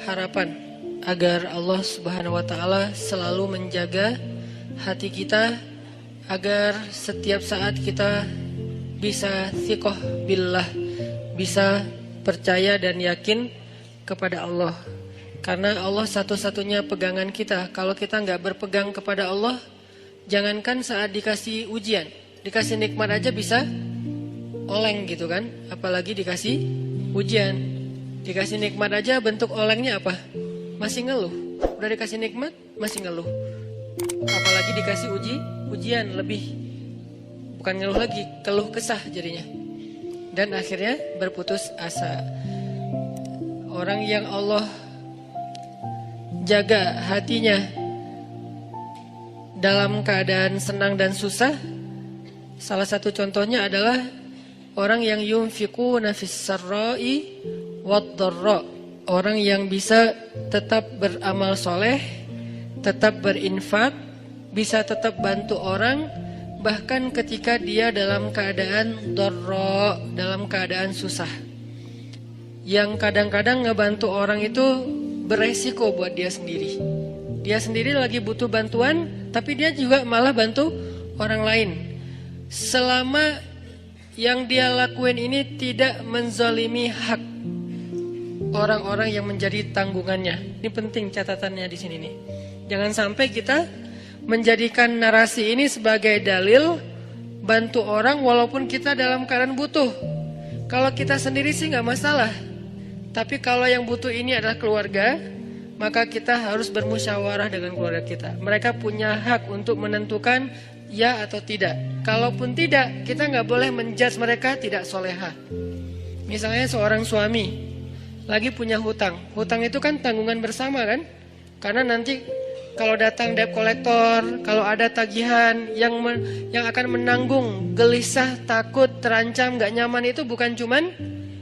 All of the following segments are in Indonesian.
harapan agar Allah Subhanahu wa taala selalu menjaga hati kita agar setiap saat kita bisa thiqah billah, bisa percaya dan yakin kepada Allah. Karena Allah satu-satunya pegangan kita. Kalau kita nggak berpegang kepada Allah, jangankan saat dikasih ujian, dikasih nikmat aja bisa oleng gitu kan, apalagi dikasih ujian. Dikasih nikmat aja bentuk olengnya apa? Masih ngeluh. Udah dikasih nikmat masih ngeluh. Apalagi dikasih ujian lebih, bukan ngeluh lagi, keluh kesah jadinya. Dan akhirnya berputus asa. Orang yang Allah jaga hatinya dalam keadaan senang dan susah, salah satu contohnya adalah orang yang yunfiquna fis sarra'i wad dharra, orang yang bisa tetap beramal soleh, tetap berinfak, bisa tetap bantu orang bahkan ketika dia dalam keadaan dharra, dalam keadaan susah. Yang kadang-kadang ngebantu orang itu beresiko buat dia sendiri. Dia sendiri lagi butuh bantuan, tapi dia juga malah bantu orang lain. Selama yang dia lakuin ini tidak menzalimi hak orang-orang yang menjadi tanggungannya. Ini penting catatannya di sini nih. Jangan sampai kita menjadikan narasi ini sebagai dalil bantu orang walaupun kita dalam keadaan butuh. Kalau kita sendiri sih nggak masalah. Tapi kalau yang butuh ini adalah keluarga, maka kita harus bermusyawarah dengan keluarga kita. Mereka punya hak untuk menentukan ya atau tidak. Kalaupun tidak, kita nggak boleh menjudge mereka tidak soleha. Misalnya seorang suami lagi punya hutang. Hutang itu kan tanggungan bersama kan? Karena nanti kalau datang debt collector, kalau ada tagihan yang akan menanggung gelisah, takut, terancam, nggak nyaman itu bukan cuman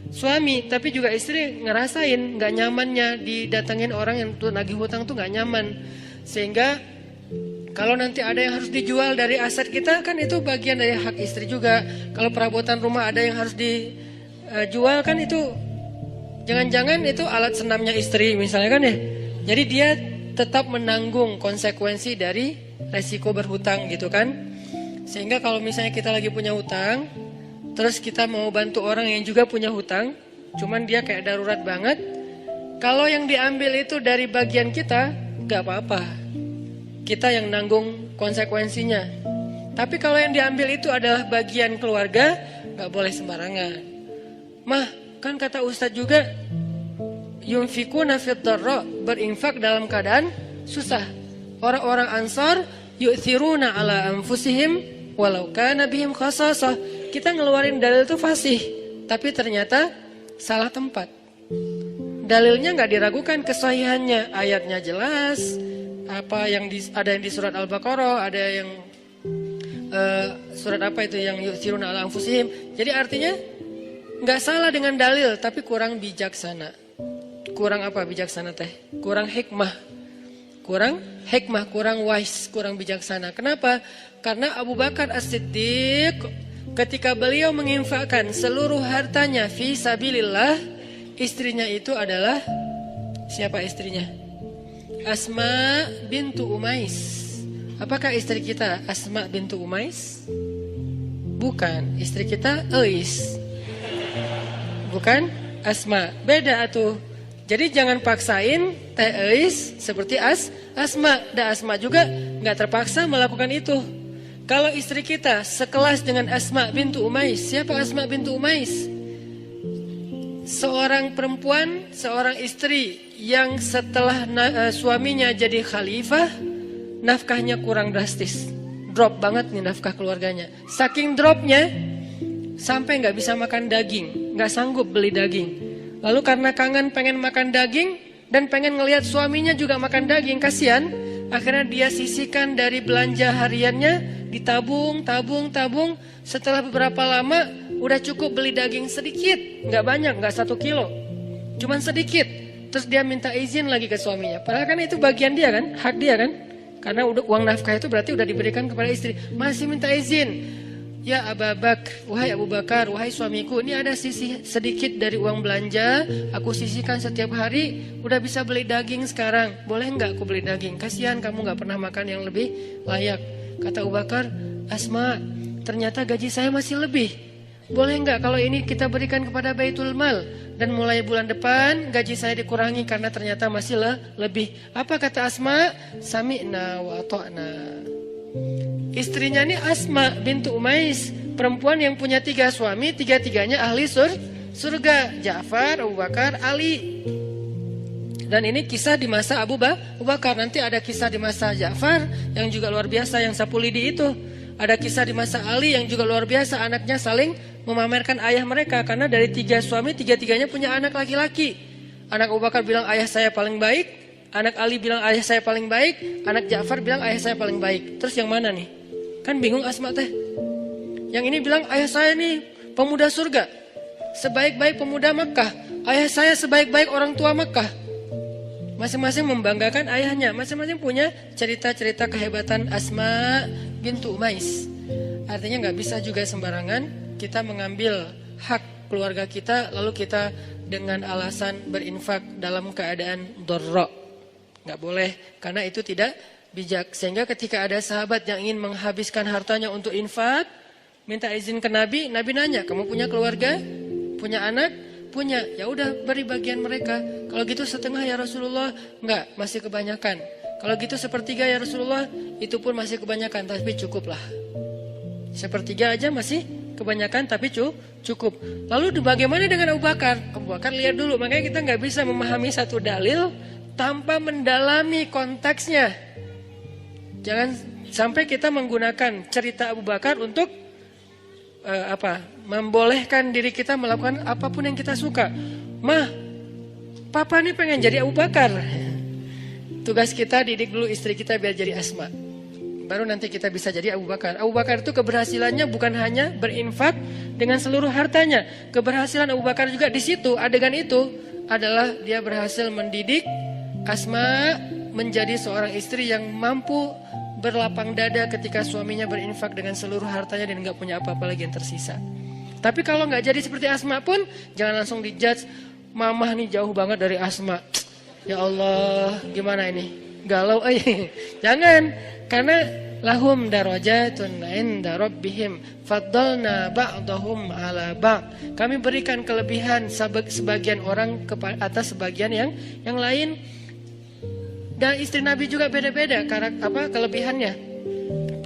suami, tapi juga istri ngerasain nggak nyamannya didatengin orang yang tuh nagih hutang tuh nggak nyaman. Sehingga kalau nanti ada yang harus dijual dari aset kita, kan itu bagian dari hak istri juga. Kalau perabotan rumah ada yang harus dijual, kan itu jangan-jangan itu alat senamnya istri misalnya kan ya. Jadi dia tetap menanggung konsekuensi dari resiko berhutang gitu kan. Sehingga kalau misalnya kita lagi punya hutang, terus kita mau bantu orang yang juga punya hutang, cuman dia kayak darurat banget, kalau yang diambil itu dari bagian kita, gak apa-apa, kita yang nanggung konsekuensinya. Tapi kalau yang diambil itu adalah bagian keluarga, gak boleh sembarangan. Mah, kan kata Ustadz juga, yunfikuna fid dharra, berinfak dalam keadaan susah. Orang-orang Ansar yu'thiruna ala anfusihim walau kana bihim khasasah. Kita ngeluarin dalil itu fasih, tapi ternyata salah tempat. Dalilnya nggak diragukan kesahihannya, ayatnya jelas. Apa yang ada yang di surat Al-Baqarah, ada yang surat apa itu yang yu'thiruna ala anfusihim. Jadi artinya nggak salah dengan dalil, tapi kurang bijaksana. Kurang apa bijaksana teh? Kurang hikmah. Kurang wise, kurang bijaksana. Kenapa? Karena Abu Bakar As-Siddiq ketika beliau menginfakkan seluruh hartanya fi sabilillah, istrinya itu adalah siapa istrinya? Asma bintu Umais. Apakah istri kita Asma bintu Umais? Bukan, istri kita Ais. Bukan Asma, beda atuh. Jadi jangan paksain Teh Ais seperti Asma. Dan Asma juga nggak terpaksa melakukan itu. Kalau istri kita sekelas dengan Asma bintu Umais, siapa Asma bintu Umais? Seorang perempuan, seorang istri yang setelah suaminya jadi khalifah, nafkahnya kurang drastis. Drop banget nih nafkah keluarganya. Saking dropnya, sampai nggak bisa makan daging, nggak sanggup beli daging. Lalu karena kangen pengen makan daging dan pengen ngelihat suaminya juga makan daging, kasihan. Akhirnya dia sisihkan dari belanja hariannya, ditabung. Setelah beberapa lama udah cukup beli daging sedikit, nggak banyak, nggak 1 kilo, cuman sedikit. Terus dia minta izin lagi ke suaminya. Padahal kan itu bagian dia kan, hak dia kan. Karena uang nafkah itu berarti udah diberikan kepada istri. Masih minta izin. Ya Aba Bakr, wahai Abu Bakar, wahai suamiku, ini ada sisi sedikit dari uang belanja, aku sisihkan setiap hari, udah bisa beli daging sekarang, boleh nggak aku beli daging? Kasihan kamu nggak pernah makan yang lebih layak. Kata Abu Bakar, Asma, ternyata gaji saya masih lebih. Boleh nggak kalau ini kita berikan kepada Baitul Mal, dan mulai bulan depan gaji saya dikurangi karena ternyata masih lebih. Apa kata Asma? Sami'na wa ata'na. Istrinya ini Asma bintu Umais, perempuan yang punya 3 suami, 3-tiganya ahli surga. Ja'far, Abu Bakar, Ali. Dan ini kisah di masa Abu Bakar. Nanti ada kisah di masa Ja'far yang juga luar biasa, yang sapu lidi itu. Ada kisah di masa Ali yang juga luar biasa, anaknya saling memamerkan ayah mereka. Karena dari 3 suami, 3-tiganya punya anak laki-laki. Anak Abu Bakar bilang ayah saya paling baik, anak Ali bilang ayah saya paling baik, anak Ja'far bilang ayah saya paling baik. Terus yang mana nih? Kan bingung Asma teh. Yang ini bilang ayah saya nih pemuda surga, sebaik-baik pemuda Makkah. Ayah saya sebaik-baik orang tua Makkah. Masing-masing membanggakan ayahnya. Masing-masing punya cerita-cerita kehebatan Asma bintu Umais. Artinya gak bisa juga sembarangan kita mengambil hak keluarga kita, lalu kita dengan alasan berinfak dalam keadaan dorro. Gak boleh, karena itu tidak bijak. Sehingga ketika ada sahabat yang ingin menghabiskan hartanya untuk infak, minta izin ke Nabi, Nabi nanya, kamu punya keluarga? Punya anak? Punya. Ya udah, beri bagian mereka. Kalau gitu setengah ya Rasulullah. Enggak, masih kebanyakan. Kalau gitu sepertiga ya Rasulullah. Itu pun masih kebanyakan, tapi cukuplah. Sepertiga aja masih kebanyakan, tapi cukup. Lalu bagaimana dengan Abu Bakar? Abu Bakar lihat dulu. Makanya kita nggak bisa memahami satu dalil tanpa mendalami konteksnya. Jangan sampai kita menggunakan cerita Abu Bakar untuk membolehkan diri kita melakukan apapun yang kita suka. Mah, papa nih pengen jadi Abu Bakar. Tugas kita didik dulu istri kita biar jadi Asma. Baru nanti kita bisa jadi Abu Bakar. Abu Bakar itu keberhasilannya bukan hanya berinfak dengan seluruh hartanya. Keberhasilan Abu Bakar juga di situ, adegan itu adalah dia berhasil mendidik Asma menjadi seorang istri yang mampu berlapang dada ketika suaminya berinfak dengan seluruh hartanya dan nggak punya apa-apa lagi yang tersisa. Tapi kalau nggak jadi seperti Asma pun jangan langsung dijudge. Mamah nih jauh banget dari Asma. Ya Allah, gimana ini? Galau aja. Jangan, karena lahum darajatun inda rabbihim faddalna ba'dahum ala ba'd. Kami berikan kelebihan sebagian orang atas sebagian yang lain. Dan istri Nabi juga beda-beda kelebihannya.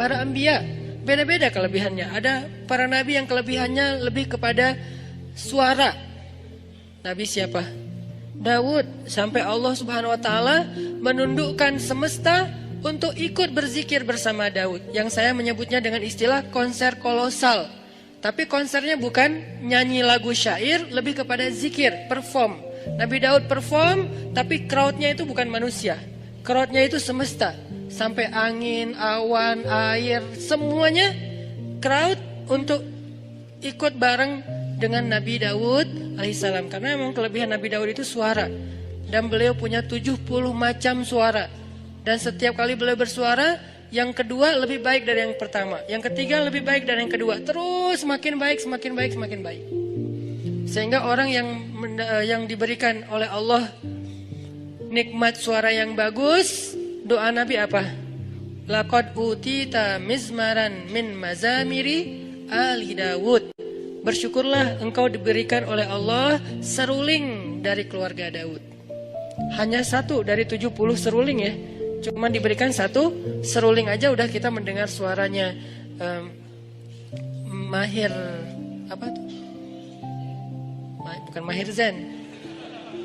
Para anbiya beda-beda kelebihannya. Ada para nabi yang kelebihannya lebih kepada suara. Nabi siapa? Daud. Sampai Allah Subhanahu wa taala menundukkan semesta untuk ikut berzikir bersama Daud. Yang saya menyebutnya dengan istilah konser kolosal. Tapi konsernya bukan nyanyi lagu syair, lebih kepada zikir, perform. Nabi Daud perform, tapi crowdnya itu bukan manusia. Crowdnya itu semesta, sampai angin, awan, air, semuanya crowd untuk ikut bareng dengan Nabi Daud alaihissalam. Karena memang kelebihan Nabi Daud itu suara. Dan beliau punya 70 macam suara. Dan setiap kali beliau bersuara, yang kedua lebih baik dari yang pertama. Yang ketiga lebih baik dari yang kedua. Terus semakin baik, semakin baik, semakin baik. Sehingga orang yang diberikan oleh Allah nikmat suara yang bagus, doa Nabi apa? Laqad utita mizmaran min mazamiri ali Daud. Bersyukurlah engkau diberikan oleh Allah seruling dari keluarga Daud. Hanya satu dari 70 seruling ya. Cuma diberikan satu seruling aja udah kita mendengar suaranya. Mahir apa tuh? Bukan Mahir Zain.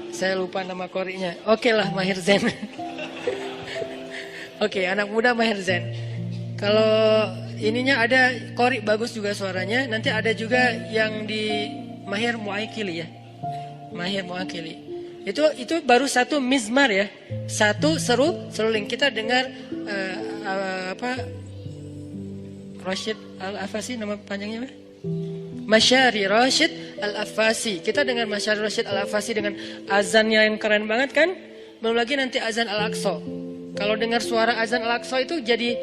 Saya lupa nama korinya. Oke lah Mahir Zain. Oke, anak muda Mahir Zain. Kalau ininya ada kori bagus juga suaranya. Nanti ada juga yang di Mahir Muakili ya. Mahir Muakili. Itu baru satu mizmar ya. Satu seruling. Kita dengar Rashid Al-Afasi, nama panjangnya apa? Masyari Rashid Al-Afasi. Kita dengar Masyari Rashid Al-Afasi dengan azannya yang keren banget kan? Belum lagi nanti azan Al-Aqsa. Kalau dengar suara azan Al-Aqsa itu jadi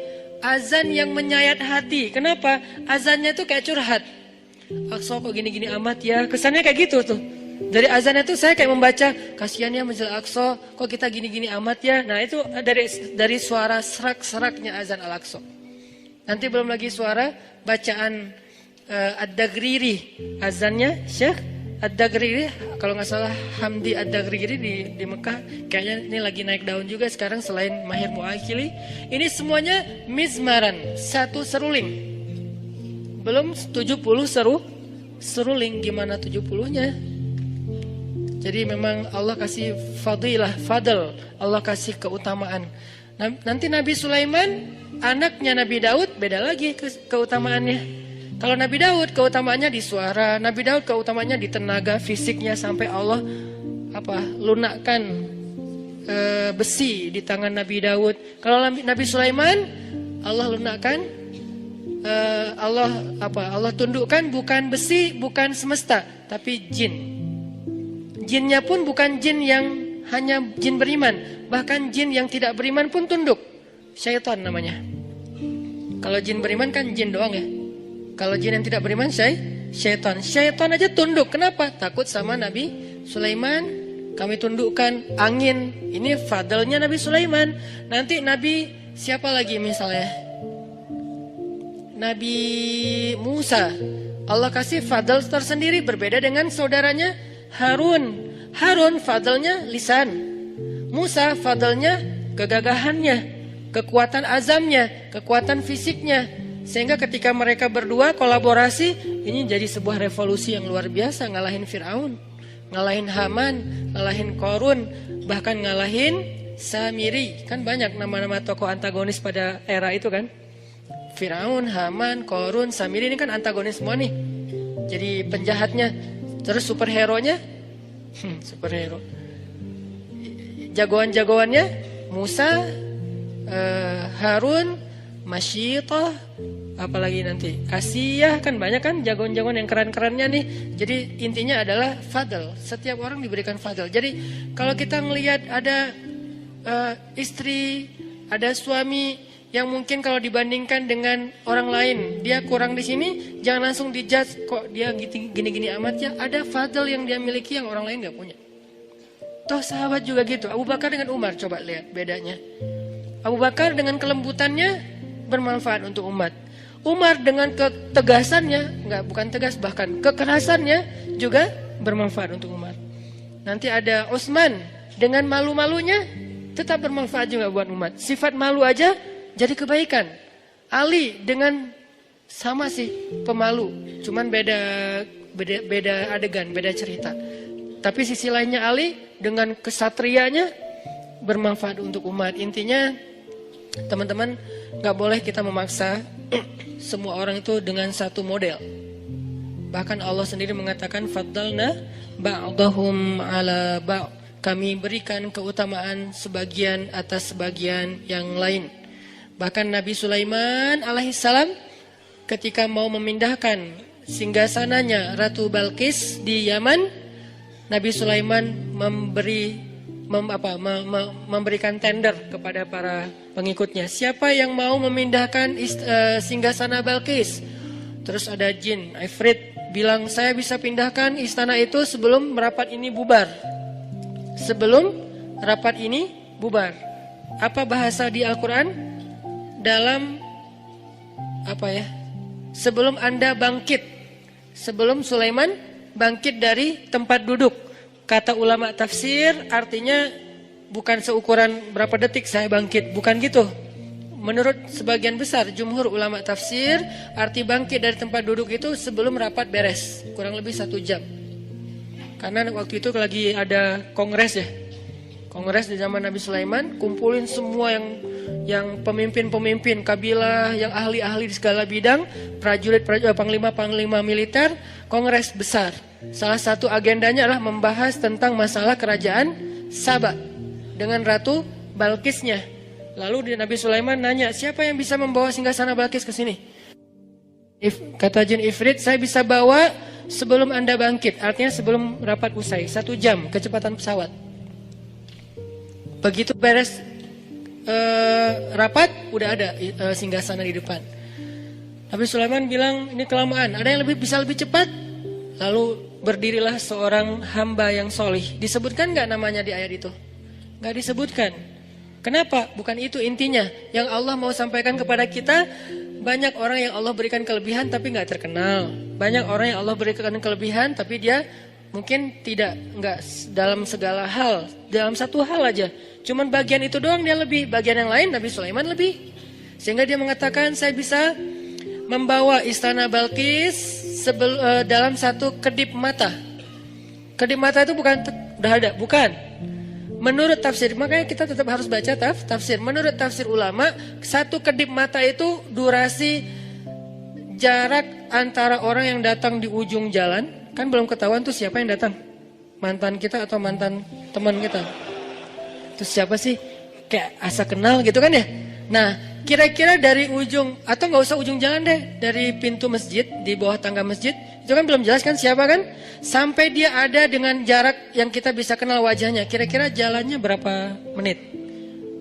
azan yang menyayat hati. Kenapa? Azannya tuh kayak curhat. Aqsa kok gini-gini amat ya. Kesannya kayak gitu tuh. Dari azannya tuh saya kayak membaca, kasihan ya Masjid Al-Aqsa, kok kita gini-gini amat ya. Nah itu dari suara serak-seraknya azan Al-Aqsa. Nanti belum lagi suara bacaan Ad-Dagriri, azannya Syekh Ad-Dagriri, kalau nggak salah Hamdi Ad-Dagriri di Mekah. Kayaknya ini lagi naik daun juga sekarang selain Mahir Mu'akhili. Ini semuanya mizmaran, satu seruling. Belum 70 seruling, gimana 70-nya? Jadi memang Allah kasih fadl, Allah kasih keutamaan. Nanti Nabi Sulaiman, anaknya Nabi Daud, beda lagi keutamaannya. Kalau Nabi Daud keutamaannya di suara, Nabi Daud keutamaannya di tenaga fisiknya sampai Allah lunakkan besi di tangan Nabi Daud. Kalau Nabi Sulaiman, Allah lunakkan Allah tundukkan bukan besi, bukan semesta, tapi jin. Jinnya pun bukan jin yang hanya jin beriman, bahkan jin yang tidak beriman pun tunduk. Syaitan namanya. Kalau jin beriman kan jin doang ya. Kalau jin yang tidak beriman syaitan. Syaitan aja tunduk. Kenapa? Takut sama Nabi Sulaiman. Kami tundukkan angin. Ini fadlnya Nabi Sulaiman. Nanti Nabi siapa lagi misalnya? Nabi Musa. Allah kasih fadl tersendiri berbeda dengan saudaranya Harun. Harun fadlnya lisan. Musa fadlnya kegagahannya, kekuatan azamnya, kekuatan fisiknya. Sehingga ketika mereka berdua kolaborasi, ini jadi sebuah revolusi yang luar biasa. Ngalahin Fir'aun, ngalahin Haman, ngalahin Qarun, bahkan ngalahin Samiri. Kan banyak nama-nama tokoh antagonis pada era itu kan. Fir'aun, Haman, Qarun, Samiri ini kan antagonis semua nih. Jadi penjahatnya. Terus superhero-nya, superhero. Jagoan-jagoannya, Musa, Harun, Masyitah, apalagi nanti Asiyah, kan banyak kan jagoan-jagoan yang keren-kerennya nih. Jadi intinya adalah fadl. Setiap orang diberikan fadl. Jadi kalau kita ngelihat ada istri, ada suami yang mungkin kalau dibandingkan dengan orang lain dia kurang di sini, jangan langsung dijudge kok dia gini-gini amat ya. Ada fadl yang dia miliki yang orang lain gak punya. Toh sahabat juga gitu. Abu Bakar dengan Umar, coba lihat bedanya. Abu Bakar dengan kelembutannya bermanfaat untuk umat. Umar dengan ketegasannya, bukan tegas, bahkan kekerasannya juga bermanfaat untuk umat. Nanti ada Utsman dengan malu-malunya tetap bermanfaat juga buat umat. Sifat malu aja jadi kebaikan. Ali dengan sama sih pemalu, cuman beda adegan, beda cerita. Tapi sisi lainnya Ali dengan kesatrianya bermanfaat untuk umat. Intinya teman-teman, gak boleh kita memaksa semua orang itu dengan satu model. Bahkan Allah sendiri mengatakan faddalna ba'dahum ala ba'. Kami berikan keutamaan sebagian atas sebagian yang lain. Bahkan Nabi Sulaiman alaihissalam ketika mau memindahkan singgasananya Ratu Balqis di Yaman, Nabi Sulaiman memberikan tender kepada para pengikutnya. Siapa yang mau memindahkan singgasana Balqis? Terus ada jin, Ifrit bilang, saya bisa pindahkan istana itu sebelum rapat ini bubar. Sebelum rapat ini bubar. Apa bahasa di Al-Quran? Dalam sebelum Anda bangkit, sebelum Sulaiman bangkit dari tempat duduk. Kata ulama tafsir artinya bukan seukuran berapa detik saya bangkit, bukan gitu. Menurut sebagian besar jumhur ulama tafsir, arti bangkit dari tempat duduk itu sebelum rapat beres, kurang lebih 1 jam. Karena waktu itu lagi ada kongres ya. Kongres di zaman Nabi Sulaiman, kumpulin semua yang pemimpin-pemimpin kabilah, yang ahli-ahli di segala bidang, prajurit-prajurit, panglima-panglima militer, kongres besar. Salah satu agendanya adalah membahas tentang masalah kerajaan Saba dengan Ratu Balqisnya. Lalu Nabi Sulaiman nanya, siapa yang bisa membawa singgasana Balqis ke sini? Kata jin Ifrit, saya bisa bawa sebelum Anda bangkit, artinya sebelum rapat usai, 1 jam kecepatan pesawat. Begitu beres rapat, udah ada singgasana di depan. Nabi Sulaiman bilang ini kelamaan, ada yang bisa lebih cepat? Lalu berdirilah seorang hamba yang solih. Disebutkan nggak namanya di ayat itu? Nggak disebutkan. Kenapa? Bukan itu intinya. Yang Allah mau sampaikan kepada kita, banyak orang yang Allah berikan kelebihan tapi nggak terkenal. Banyak orang yang Allah berikan kelebihan tapi dia mungkin nggak dalam segala hal, dalam satu hal aja. Cuman bagian itu doang dia lebih, bagian yang lain Nabi Sulaiman lebih. Sehingga dia mengatakan saya bisa membawa istana Balqis dalam satu kedip mata. Kedip mata itu bukan udah ada, bukan. Menurut tafsir, makanya kita tetap harus baca tafsir. Menurut tafsir ulama, satu kedip mata itu durasi jarak antara orang yang datang di ujung jalan. Kan belum ketahuan tuh siapa yang datang. Mantan kita atau mantan teman kita. Terus siapa sih? Kayak asa kenal gitu kan ya. Nah, kira-kira dari ujung, atau gak usah ujung jalan deh, dari pintu masjid, di bawah tangga masjid, itu kan belum jelas kan siapa kan? Sampai dia ada dengan jarak yang kita bisa kenal wajahnya. Kira-kira jalannya berapa menit?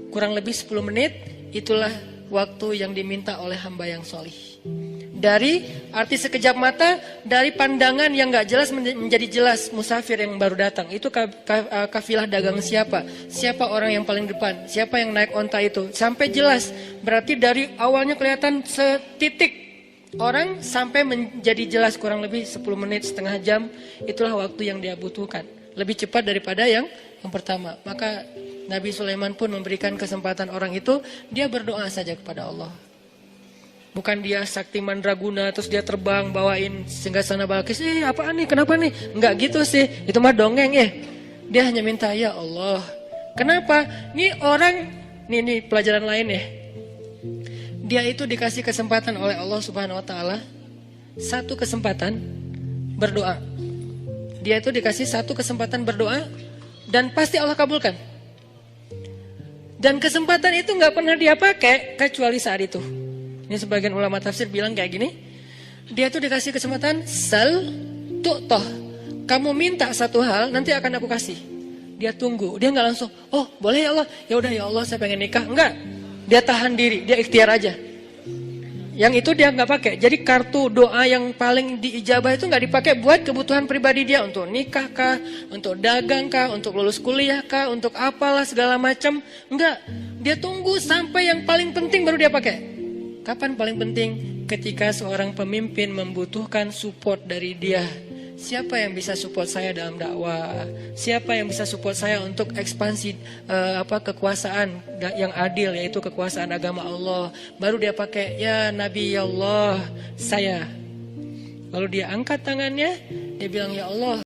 Kurang lebih 10 menit, itulah waktu yang diminta oleh hamba yang solih. Dari arti sekejap mata, dari pandangan yang gak jelas menjadi jelas musafir yang baru datang. Itu kafilah dagang siapa? Siapa orang yang paling depan? Siapa yang naik onta itu? Sampai jelas. Berarti dari awalnya kelihatan setitik orang sampai menjadi jelas kurang lebih 10 menit, setengah jam. Itulah waktu yang dia butuhkan. Lebih cepat daripada yang pertama. Maka Nabi Sulaiman pun memberikan kesempatan orang itu, dia berdoa saja kepada Allah. Bukan dia sakti mandraguna terus dia terbang bawain singgasana Balqis. Apaan nih? Kenapa nih? Enggak gitu sih. Itu mah dongeng ya. Dia hanya minta ya Allah. Kenapa? Nih orang nih pelajaran lain ya. Dia itu dikasih kesempatan oleh Allah Subhanahu wa taala, satu kesempatan berdoa. Dia itu dikasih satu kesempatan berdoa dan pasti Allah kabulkan. Dan kesempatan itu enggak pernah dia pakai kecuali saat itu. Ini sebagian ulama tafsir bilang kayak gini. Dia tuh dikasih kesempatan sal tu'toh. Kamu minta satu hal, nanti akan aku kasih. Dia tunggu, dia nggak langsung, oh boleh ya Allah, ya udah ya Allah saya pengen nikah. Enggak, dia tahan diri, dia ikhtiar aja. Yang itu dia nggak pakai. Jadi kartu doa yang paling diijabah itu nggak dipakai buat kebutuhan pribadi dia, untuk nikah kah, untuk dagang kah, untuk lulus kuliah kah, untuk apalah segala macam. Enggak, dia tunggu sampai yang paling penting baru dia pakai. Kapan paling penting? Ketika seorang pemimpin membutuhkan support dari dia. Siapa yang bisa support saya dalam dakwah? Siapa yang bisa support saya untuk ekspansi kekuasaan yang adil, yaitu kekuasaan agama Allah? Baru dia pakai ya Nabi ya Allah saya. Lalu dia angkat tangannya, dia bilang ya Allah.